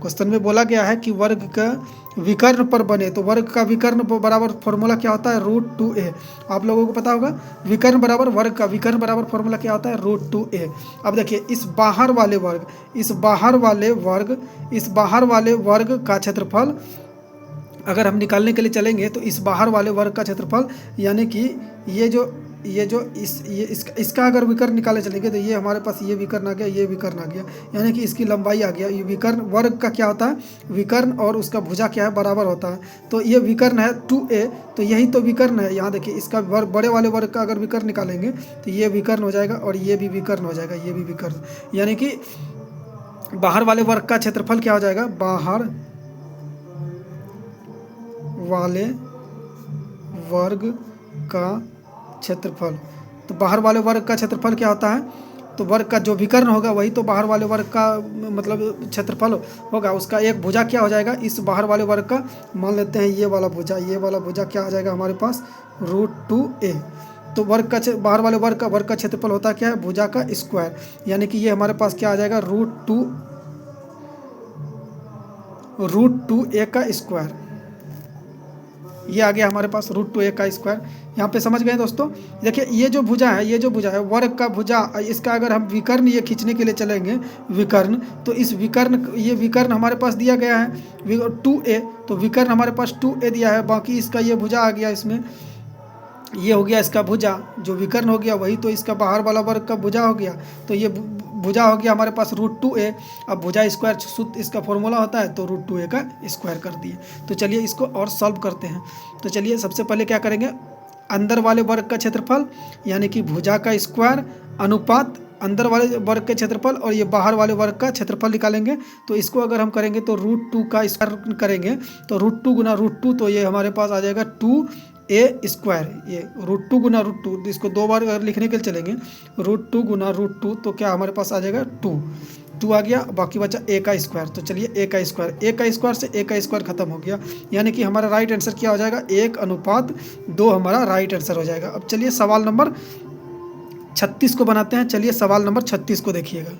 क्वेश्चन में बोला गया है कि वर्ग का विकर्ण पर बने, तो वर्ग का विकर्ण बराबर फॉर्मूला क्या होता है, √2a। आप लोगों को पता होगा विकर्ण बराबर वर्ग का विकर्ण बराबर फॉर्मूला क्या होता है, √2a। अब देखिए इस बाहर वाले वर्ग का क्षेत्रफल अगर हम निकालने के लिए चलेंगे, तो इस बाहर वाले वर्ग का क्षेत्रफल यानी कि इसका अगर विकर्ण निकाले चलेंगे, तो ये हमारे पास ये विकर्ण आ गया, ये विकर्ण आ गया, यानी कि इसकी लंबाई आ गया। ये विकर्ण वर्ग का क्या होता है, विकर्ण और उसका भुजा क्या है, बराबर होता है। तो ये विकर्ण है 2a, तो यही तो विकर्ण है। यहाँ देखिए इसका बड़े वाले वर्ग का अगर विकर्ण निकालेंगे तो ये विकर्ण हो जाएगा और ये भी विकर्ण हो जाएगा, ये भी विकर्ण। यानी कि बाहर वाले वर्ग का क्षेत्रफल क्या हो जाएगा, बाहर वाले वर्ग का क्षेत्रफल। तो बाहर वाले वर्ग का क्षेत्रफल क्या होता है, तो वर्ग का जो विकर्ण होगा वही तो बाहर वाले वर्ग का मतलब क्षेत्रफल होगा। उसका एक भुजा क्या हो जाएगा, इस बाहर वाले वर्ग का मान लेते हैं ये वाला भुजा क्या आ जाएगा हमारे पास, √2a। तो बाहर वाले वर्ग का क्षेत्रफल होता क्या है, भुजा का स्क्वायर। यानी कि ये हमारे पास क्या आ जाएगा, √2a का स्क्वायर। ये आ गया हमारे पास √2a का स्क्वायर। यहाँ पे समझ गए दोस्तों। देखिए ये जो भुजा है वर्ग का भुजा, इसका अगर हम विकर्ण ये खींचने के लिए चलेंगे विकर्ण, तो इस विकर्ण हमारे पास दिया गया है 2a, तो विकर्ण हमारे पास 2a दिया है। बाकी इसका ये भुजा आ गया, इसमें ये हो गया इसका भुजा, जो विकर्ण हो गया वही तो इसका बाहर वाला वर्ग का भुजा हो गया। तो ये भुजा हो गया हमारे पास √2a। अब भुजा स्क्वायर शुद्ध इसका फॉर्मूला होता है, तो √2a का स्क्वायर कर दिए। तो चलिए इसको और सॉल्व करते हैं। तो चलिए सबसे पहले क्या करेंगे, अंदर वाले वर्ग का क्षेत्रफल यानी कि भुजा का स्क्वायर अनुपात अंदर वाले वर्ग के क्षेत्रफल और ये बाहर वाले वर्ग का क्षेत्रफल निकालेंगे। तो इसको अगर हम करेंगे तो √2 का स्क्वायर करेंगे, तो √2 गुना √2, तो ये हमारे पास आ जाएगा 2a स्क्वायर। ये √2 गुना √2, इसको दो बार अगर लिखने के लिए चलेंगे, √2 गुना √2, तो क्या हमारे पास आ जाएगा 2 आ गया, बाकी बचा a का स्क्वायर। तो चलिए a का स्क्वायर से a का स्क्वायर खत्म हो गया, यानी कि हमारा राइट आंसर क्या हो जाएगा, 1:2 हमारा राइट आंसर हो जाएगा। अब चलिए सवाल नंबर 36 को बनाते हैं। चलिए सवाल नंबर 36 को देखिएगा।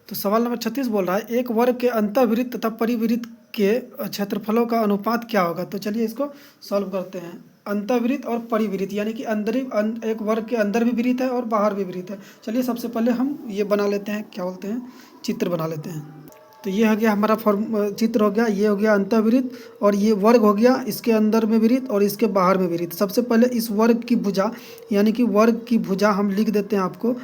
तो सवाल नंबर 36 बोल रहा है, एक वर्ग के अंतःवृत्त तथा परिवृत्त के क्षेत्रफलों का अनुपात क्या होगा। तो चलिए इसको सॉल्व करते हैं। अंतःवृत्त और परिवृत्त यानी कि एक वर्ग के अंदर भी वृत्त है और बाहर भी वृत्त है। चलिए सबसे पहले हम ये बना लेते हैं, क्या बोलते हैं, चित्र बना लेते हैं। तो ये हो गया हमारा चित्र हो गया, ये हो गया अंतःवृत्त और ये वर्ग हो गया, इसके अंदर में वृत्त और इसके बाहर में वृत्त। सबसे पहले इस वर्ग की भुजा यानी कि वर्ग की भुजा हम लिख देते हैं, आपको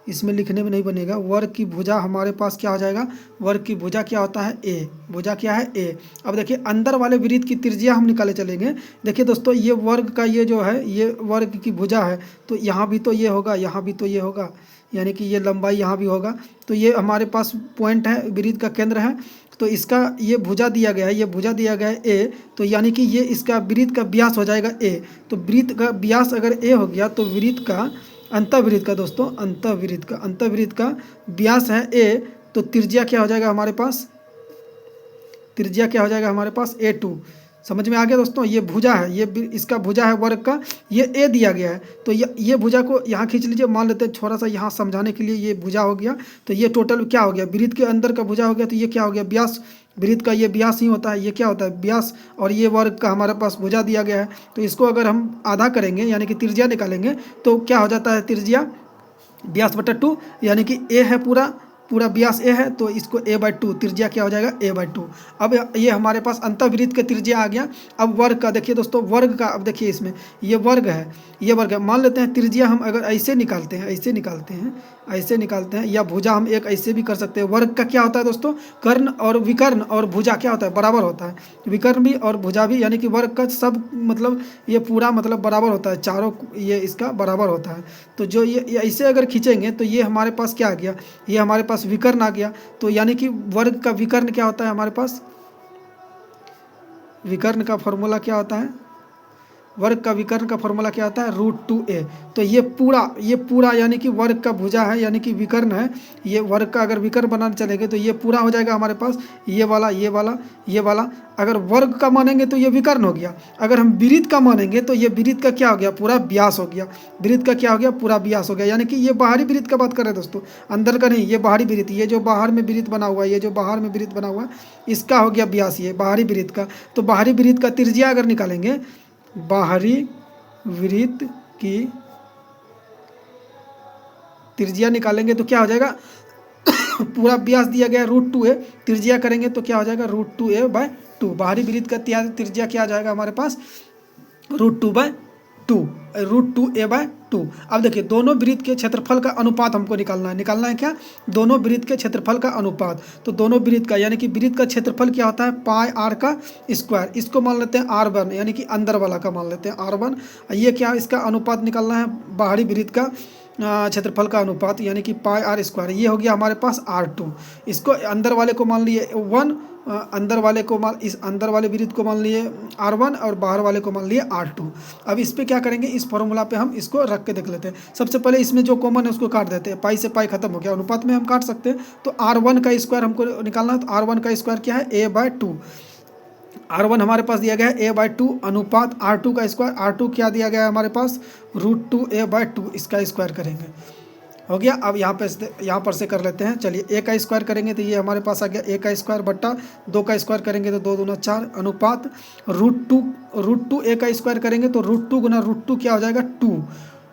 इसमें लिखने में नहीं बनेगा। वर्ग की भुजा हमारे पास क्या हो जाएगा, वर्ग की भुजा क्या होता है, a। भुजा क्या है, a। अब देखिए अंदर वाले वृत्त की त्रिज्या हम निकाले चलेंगे। देखिए दोस्तों ये वर्ग का ये जो है ये वर्ग की भुजा है, तो यहाँ भी तो ये होगा, यहाँ भी तो ये होगा, यानी कि ये लंबाई यहाँ भी होगा। तो ये हमारे पास पॉइंट है, वृत्त का केंद्र है। तो इसका ये भुजा दिया गया है, ये भुजा दिया गया है a, तो यानी कि ये इसका वृत्त का व्यास हो जाएगा a। तो वृत्त का व्यास अगर a हो गया, तो वृत्त का अंतःवृत्त का दोस्तों अंतःवृत्त का व्यास है a, तो त्रिज्या क्या हो जाएगा हमारे पास, त्रिज्या क्या हो जाएगा हमारे पास, a2। समझ में आ गया दोस्तों। ये भुजा है, ये इसका भुजा है वर्ग का, ये a दिया गया है। तो ये भुजा को यहाँ खींच लीजिए, मान लेते हैं थोड़ा सा यहाँ समझाने के लिए, ये भुजा हो गया। तो ये टोटल क्या हो गया, वृत्त के अंदर का भुजा हो गया। तो ये क्या हो गया, व्यास, वृत्त का ये व्यास ही होता है, ये क्या होता है, व्यास। और ये वर्ग का हमारे पास भुजा दिया गया है। तो इसको अगर हम आधा करेंगे यानी कि त्रिज्या निकालेंगे, तो क्या हो जाता है त्रिज्या, व्यास बटा 2, यानी कि ए है पूरा पूरा व्यास ए है, तो इसको a/2 त्रिज्या क्या हो जाएगा a/2। अब ये हमारे पास अंतःवृत्त का त्रिज्या आ गया। अब वर्ग का देखिए दोस्तों, वर्ग का अब देखिए इसमें ये वर्ग है, ये वर्ग है। मान लेते हैं त्रिज्या हम अगर ऐसे निकालते हैं, ऐसे निकालते हैं, या भुजा हम एक ऐसे भी कर सकते हैं। वर्ग का क्या होता है दोस्तों, कर्ण और विकर्ण और भुजा क्या होता है, बराबर होता है। विकर्ण भी और भुजा भी, यानी कि वर्ग का सब मतलब ये पूरा मतलब बराबर होता है, चारों ये इसका बराबर होता है। तो जो ये ऐसे अगर खींचेंगे तो ये हमारे पास क्या आ गया, ये हमारे पास विकर्ण आ गया। तो यानी कि वर्ग का विकर्ण क्या होता है हमारे पास, विकर्ण का फॉर्मूला क्या होता है, वर्ग का विकर्ण का फॉर्मूला क्या आता है, √2a। तो ये पूरा यानी कि वर्ग का भुजा है, यानी कि विकर्ण है। ये वर्ग का अगर विकर्ण बनाने चलेंगे तो ये पूरा हो जाएगा हमारे पास, ये वाला ये वाला ये वाला। अगर वर्ग का मानेंगे तो ये विकर्ण हो गया। अगर हम वृत्त का मानेंगे तो ये वृत्त का क्या हो गया, पूरा व्यास हो गया। वृत्त का क्या हो गया, पूरा व्यास हो गया। यानी कि ये बाहरी वृत्त का बात कर रहे हैं दोस्तों, अंदर का नहीं, ये बाहरी वृत्त, ये जो बाहर में वृत्त बना हुआ है, ये जो बाहर में वृत्त बना हुआ है, इसका हो गया व्यास, ये बाहरी वृत्त का। तो बाहरी वृत्त का त्रिज्या अगर निकालेंगे, बाहरी वृत्त की त्रिज्या निकालेंगे तो क्या हो जाएगा, पूरा व्यास दिया गया √2a, त्रिज्या करेंगे तो क्या हो जाएगा, √2a/2। बाहरी वृत्त का त्रिज्या क्या आ जाएगा हमारे पास, √2a/2। अब देखिए दोनों वृत्त के क्षेत्रफल का अनुपात हमको निकालना है क्या, दोनों वृत्त के क्षेत्रफल का अनुपात। तो दोनों वृत्त का यानी कि वृत्त का क्षेत्रफल क्या होता है, πr का स्क्वायर। इसको मान लेते हैं r1, यानी कि अंदर वाला का मान लेते हैं r1। ये क्या, इसका अनुपात निकालना है, बाहरी वृत्त का क्षेत्रफल का अनुपात, यानी कि πr²। ये हो गया हमारे पास r2। इसको अंदर वाले को मान लिए 1, अंदर वाले को मान, इस अंदर वाले वृत्त को मान लिए r1 और बाहर वाले को मान लिए r2। अब इस पे क्या करेंगे, इस फॉर्मूला पे हम इसको रख के देख लेते हैं। सबसे पहले इसमें जो कॉमन है उसको काट देते हैं, पाई से पाई खत्म हो गया, अनुपात में हम काट सकते हैं। तो r1 का स्क्वायर हमको निकालना है, तो r1 का स्क्वायर क्या है, a/2। r1 हमारे पास दिया गया है a/2 अनुपात r2 का स्क्वायर, r2 क्या दिया गया है हमारे पास, √2a/2। इसका स्क्वायर करेंगे, हो गया। अब यहाँ पर से कर लेते हैं, चलिए a का स्क्वायर करेंगे तो ये हमारे पास आ गया a का स्क्वायर बट्टा 2 का स्क्वायर करेंगे तो 2 दूना 4 अनुपात √2a का स्क्वायर करेंगे तो √2 गुना √2 क्या हो जाएगा, 2।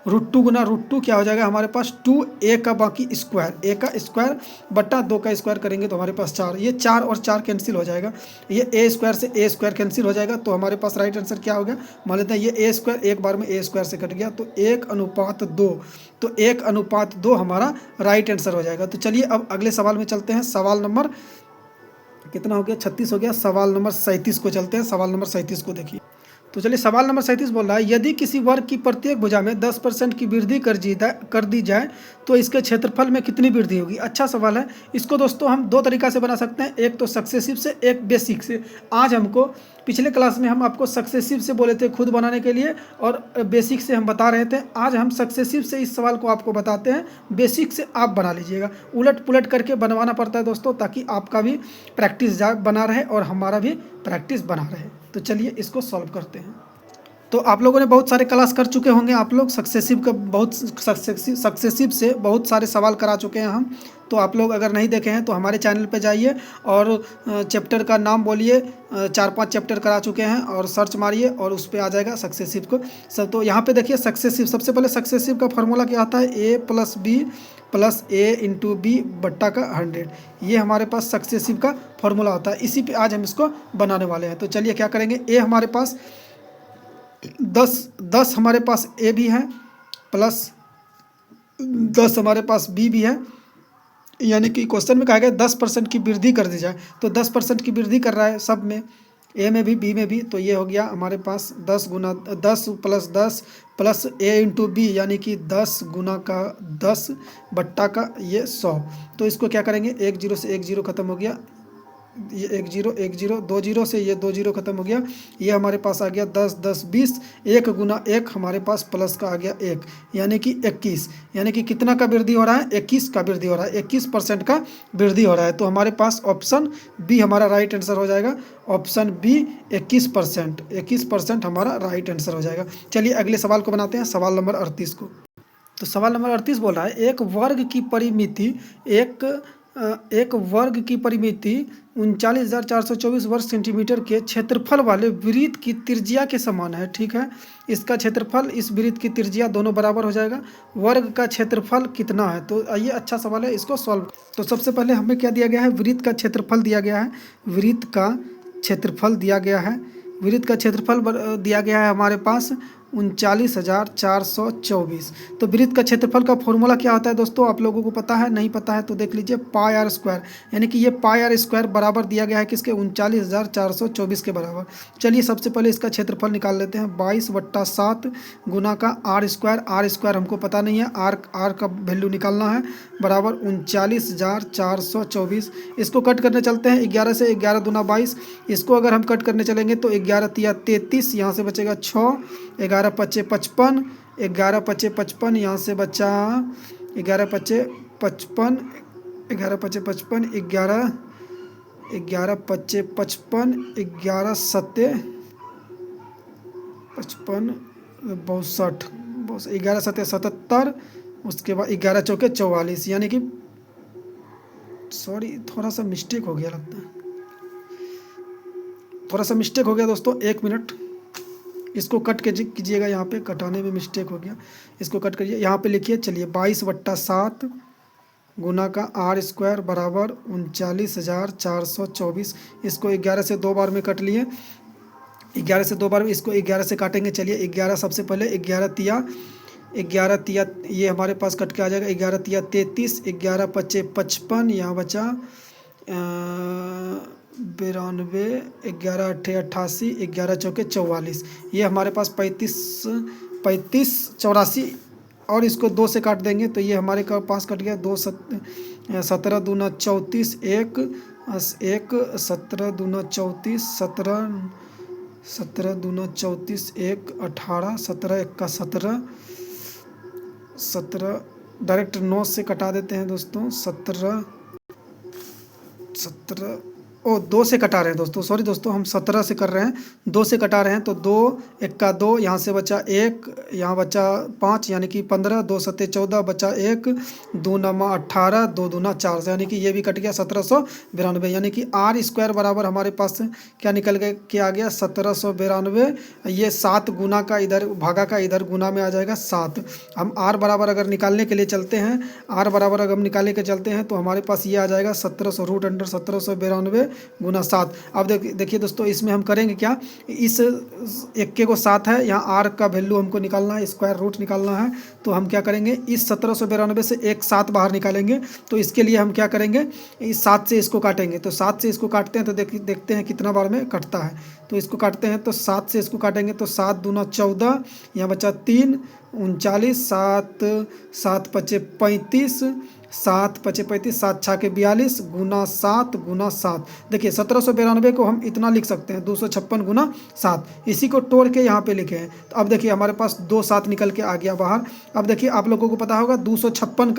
√2 गुना √2 क्या हो जाएगा हमारे पास, 2a का बाकी स्क्वायर, a का स्क्वायर बट्टा 2 का स्क्वायर करेंगे तो हमारे पास 4। ये 4 और 4 कैंसिल हो जाएगा, ये a स्क्वायर से a स्क्वायर कैंसिल हो जाएगा। तो हमारे पास राइट आंसर क्या हो गया, मान लेते हैं ये a स्क्वायर एक बार में a स्क्वायर से कट गया, तो 1:2। तो 1:2 हमारा राइट आंसर हो जाएगा। तो चलिए अब अगले सवाल में चलते हैं। सवाल नंबर कितना हो गया, 36 हो गया। सवाल नंबर 37 को चलते हैं। सवाल नंबर 37 को देखिए। तो चलिए सवाल नंबर 37 बोल रहा है, यदि किसी वर्ग की प्रत्येक भुजा में 10% की वृद्धि कर दी जाए तो इसके क्षेत्रफल में कितनी वृद्धि होगी। अच्छा सवाल है। इसको दोस्तों हम दो तरीका से बना सकते हैं, एक तो सक्सेसिव से, एक बेसिक से। आज हमको पिछले क्लास में हम आपको सक्सेसिव से बोले थे खुद बनाने के लिए, और बेसिक से हम बता रहे थे। आज हम सक्सेसिव से इस सवाल को आपको बताते हैं, बेसिक से आप बना लीजिएगा। उलट पुलट करके बनवाना पड़ता है दोस्तों, ताकि आपका भी प्रैक्टिस बना रहे और हमारा भी प्रैक्टिस बना रहे। तो चलिए इसको सॉल्व करते हैं। तो आप लोगों ने बहुत सारे क्लास कर चुके होंगे, आप लोग सक्सेसिव का बहुत सक्सेसिव से बहुत सारे सवाल करा चुके हैं हम। तो आप लोग अगर नहीं देखे हैं तो हमारे चैनल पे जाइए और चैप्टर का नाम बोलिए, 4-5 चैप्टर करा चुके हैं, और सर्च मारिए और उस पर आ जाएगा सक्सेसिव को सब। तो यहाँ पे देखिए सक्सेसिव, सबसे पहले सक्सेसिव का फार्मूला क्या आता है, a + b + a × b बट्टा का 100। ये हमारे पास सक्सेसिव का फार्मूला होता है। इसी पे आज हम इसको बनाने वाले हैं। तो चलिए क्या करेंगे, a हमारे पास 10 हमारे पास a भी है, प्लस 10 हमारे पास b भी है। यानी कि क्वेश्चन में कहा गया 10% की वृद्धि कर दी जाए, तो 10% की वृद्धि कर रहा है सब में, a में भी b में भी। तो ये हो गया हमारे पास 10 + 10 प्लस a × b, यानी कि 10 गुना का 10 बट्टा का ये 100। तो इसको क्या करेंगे, 1 0 से 1 0 खत्म हो गया, ये 1 0 1 0, 2 0 से ये 2 0 खत्म हो गया। ये हमारे पास आ गया 10 10 20, 1 गुना 1 हमारे पास प्लस का आ गया 1, यानी कि 21। यानी कि कितना का वृद्धि हो रहा है, 21 का वृद्धि हो रहा है, 21% का वृद्धि हो रहा है। तो हमारे पास ऑप्शन बी हमारा राइट आंसर हो जाएगा। ऑप्शन बी 21% हमारा राइट आंसर हो जाएगा। चलिए अगले सवाल को बनाते हैं, सवाल नंबर 38 को। तो सवाल नंबर 38 बोल रहा है, एक वर्ग की परिमिति एक एक वर्ग की परिमिति 39,424 वर्ग सेंटीमीटर के क्षेत्रफल वाले वृत्त की त्रिज्या के समान है। ठीक है, इसका क्षेत्रफल इस वृत्त की त्रिज्या दोनों बराबर हो जाएगा। वर्ग का क्षेत्रफल कितना है? तो आइए, अच्छा सवाल है, इसको सॉल्व। तो सबसे पहले हमें क्या दिया गया है? वृत्त का क्षेत्रफल दिया गया है। वृत्त का क्षेत्रफल दिया गया है। वृत्त का क्षेत्रफल दिया गया है हमारे पास 39,424। तो वृत्त का क्षेत्रफल का फॉर्मूला क्या होता है दोस्तों? आप लोगों को पता है? नहीं पता है तो देख लीजिए, पाई आर स्क्वायर। यानी कि ये पाई आर स्क्वायर बराबर दिया गया है किसके? 39,424 के बराबर। चलिए सबसे पहले इसका क्षेत्रफल निकाल लेते हैं। 22/7 गुना का आर स्क्वायर। आर स्क्वायर हमको पता नहीं है, आर का वैल्यू निकालना है, बराबर 39,424। इसको कट करने चलते हैं 11 से। 11 दूना 22। इसको अगर हम कट करने चलेंगे तो 11 तिया 33, यहाँ से बचेगा 6, 11 पच्चे 55, 11 पच्चे 55, यहाँ से बचा 11 पच्चे 55, 11 पच्चे 55, 11 पच्चे 55, 11 सत्ते 55, 62, 11 सत्ते 77, उसके बाद 11 चौके 44। यानी कि सॉरी, थोड़ा सा मिस्टेक हो गया लगता है, थोड़ा सा मिस्टेक हो गया दोस्तों, 1 मिनट। इसको कट के कीजिएगा, यहाँ पे कटाने में मिस्टेक हो गया, इसको कट करिए, यहाँ पे लिखिए। चलिए 22/7 गुना का आर स्क्वायर बराबर 39,424। इसको 11 से 2 बार में कट लिए, 11 से 2 बार में, इसको 11 से काटेंगे। चलिए 11 सबसे पहले 11 तिया ये हमारे पास कट के आ जाएगा। 11 तिया 33, 11 पच्चे 55, यहाँ बचा 92, 11 अट्ठे 88, 11 चौके 44। ये हमारे पास 35 84, और इसको 2 से काट देंगे तो ये हमारे पास कट गया 2 17 दूना 34, 1 17 दूना 34, 17 दूना 34, 1 18, 17 1 का 17, डायरेक्ट 9 से कटा देते हैं दोस्तों। 17 2 से कटा रहे हैं दोस्तों, सॉरी दोस्तों, हम 17 से कर रहे हैं, 2 से कटा रहे हैं। तो 2 1 का 2, यहाँ से बचा 1, यहाँ बचा 5, यानी कि 15, 2 सत्ते 14, बचा 1, 2 नमा 18, 2 दूना 4, यानी कि ये भी कट गया 1792। यानी कि आर स्क्वायर बराबर हमारे पास क्या निकल के आ गया? 1792। ये 7 गुना का इधर भागा का इधर गुना में आ जाएगा 7। हम आर बराबर अगर निकालने के लिए चलते हैं, आर बराबर अगर हम निकालने के चलते हैं तो हमारे पास ये आ जाएगा 1700 रूट अंडर 1792 गुना 7। अब देखिए दोस्तों, इसमें हम करेंगे क्या? इस 1 को 7 है, यहाँ आर का वैल्यू हमको निकालना है, स्क्वायर रूट निकालना है। तो हम क्या करेंगे? इस 1792 से एक 7 बाहर निकालेंगे। तो इसके लिए हम क्या करेंगे? इस 7 से इसको काटेंगे। तो 7 से इसको काटते हैं तो देखते हैं कितना बार में कटता है। तो इसको काटते हैं तो 7 से इसको काटेंगे तो 7 दूना 14, यहाँ बचा 3, 39, 7 पच्चे 35, 7 पच्चे 35, 7 छाके 42 गुना 7 गुना 7। देखिए 1792 को हम इतना लिख सकते हैं, 256 गुना 7। इसी को तोड़ के यहाँ पे लिखे हैं। तो अब देखिए हमारे पास 2 7 निकल के आ गया बाहर। अब देखिए आप लोगों को पता होगा 256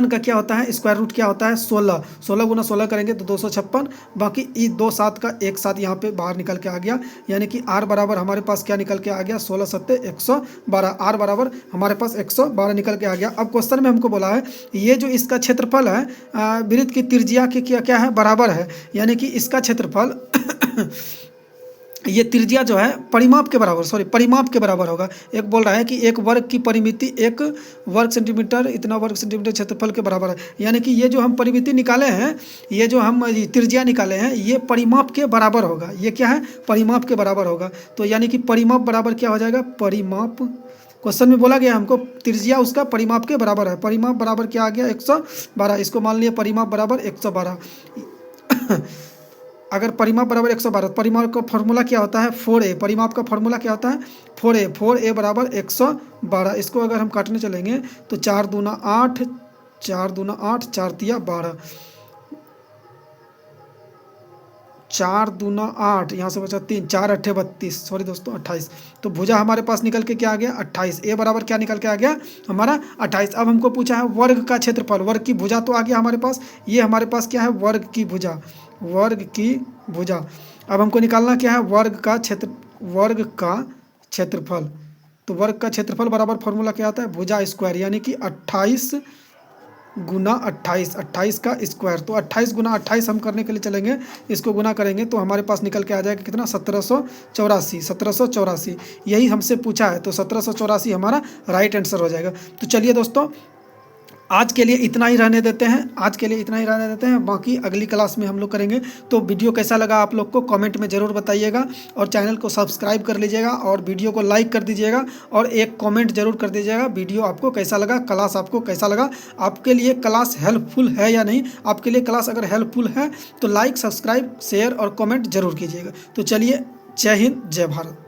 का क्या होता है? स्क्वायर रूट क्या होता है? 16। 16 गुना 16 करेंगे तो 256। बाकी 2 7 का 1 7 यहाँ पे बाहर निकल के आ गया। यानी कि आर बराबर हमारे पास क्या निकल के आ गया? 16 सत्ते 112। आर बराबर हमारे पास 112 निकल के आ गया। अब क्वेश्चन में हमको बोला है ये जो इसका क्षेत्रफल है वृत्त की त्रिज्या के क्या है? बराबर है। यानी कि इसका क्षेत्रफल ये त्रिज्या जो है परिमाप के बराबर होगा। एक बोल रहा है कि एक वर्ग की परिमिति 1 वर्ग सेंटीमीटर, इतना वर्ग सेंटीमीटर क्षेत्रफल के बराबर है। यानी कि ये जो हम परिमिति निकाले हैं, ये जो हम त्रिज्या निकाले हैं, ये परिमाप के बराबर होगा। ये क्या है? परिमाप के बराबर होगा। तो यानी कि परिमाप बराबर क्या हो जाएगा? परिमाप, क्वेश्चन में बोला गया हमको त्रिज्या उसका परिमाप के बराबर है। परिमाप बराबर क्या आ गया? 112। इसको मान लिया परिमाप बराबर 112। अगर परिमाप बराबर 112, परिमाप का फॉर्मूला क्या होता है? 4a। परिमाप का फॉर्मूला क्या होता है? 4a बराबर 112। इसको अगर हम काटने चलेंगे तो 4 दूना 8, 4 दूना 8, 4 तिया 12, 4 दूना 8, यहाँ से बचा 3, 4 अट्ठे 32, सॉरी दोस्तों 28। तो भुजा हमारे पास निकल के क्या आ गया? 28। ए बराबर क्या निकल के आ गया? हमारा 28। अब हमको पूछा है वर्ग का क्षेत्रफल। वर्ग की भुजा तो आ गया हमारे पास। ये हमारे पास क्या है? वर्ग की भुजा। अब हमको निकालना क्या है? वर्ग का क्षेत्रफल। तो वर्ग का क्षेत्रफल बराबर फॉर्मूला क्या आता है? भुजा स्क्वायर। यानी कि 28 गुना 28, 28 का स्क्वायर। तो 28 गुना 28 हम करने के लिए चलेंगे, इसको गुना करेंगे तो हमारे पास निकल के आ जाएगा कितना, 1784। 1784 यही हमसे पूछा है, तो 1784 हमारा राइट आंसर हो जाएगा। तो चलिए दोस्तों, आज के लिए इतना ही रहने देते हैं, आज के लिए इतना ही रहने देते हैं, बाकी अगली क्लास में हम लोग करेंगे। तो वीडियो कैसा लगा आप लोग को कमेंट में ज़रूर बताइएगा, और चैनल को सब्सक्राइब कर लीजिएगा, और वीडियो को लाइक कर दीजिएगा, और एक कमेंट जरूर कर दीजिएगा वीडियो आपको कैसा लगा, क्लास आपको कैसा लगा, आपके लिए क्लास हेल्पफुल है या नहीं। आपके लिए क्लास अगर हेल्पफुल है तो लाइक, सब्सक्राइब, शेयर और कमेंट जरूर कीजिएगा। तो चलिए, जय हिंद, जय भारत।